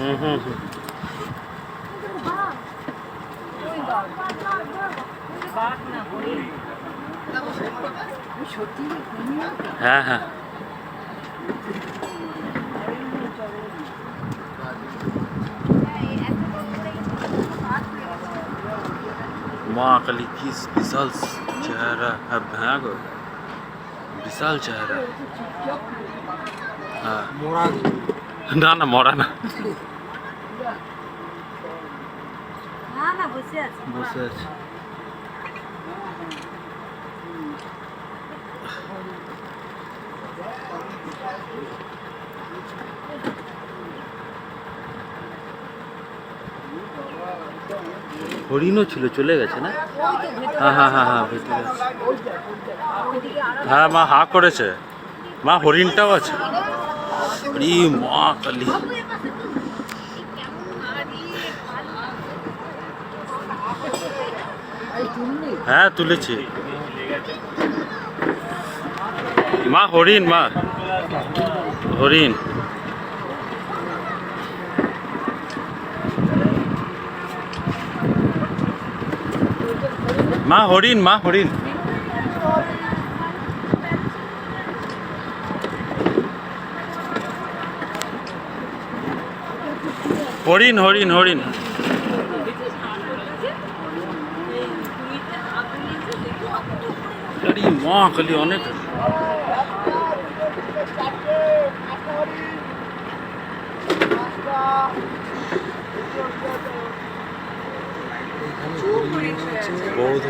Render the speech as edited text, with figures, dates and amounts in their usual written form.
হুম হুম হুম। হ্যাঁ হ্যাঁ। মা কালী কি বিশাল চেহারা, হ্যাঁ গো বিশাল চেহারা। হ্যাঁ না না মরা না, বসে আছে। হরিণও ছিল, চলে গেছে না? হ্যাঁ হ্যাঁ হ্যাঁ হ্যাঁ ভেতরে আছে। হ্যাঁ মা হা করেছে, মা হরিণটাও আছে। আরে মা কালী, হ্যাঁ তুলেছি মা, হরিণ মা, হরিণ। মা হরিণ, মা হরিণ। হরিণ হরিণ হরিণ। আরে মা কালী অনেক। বৌদ্ধ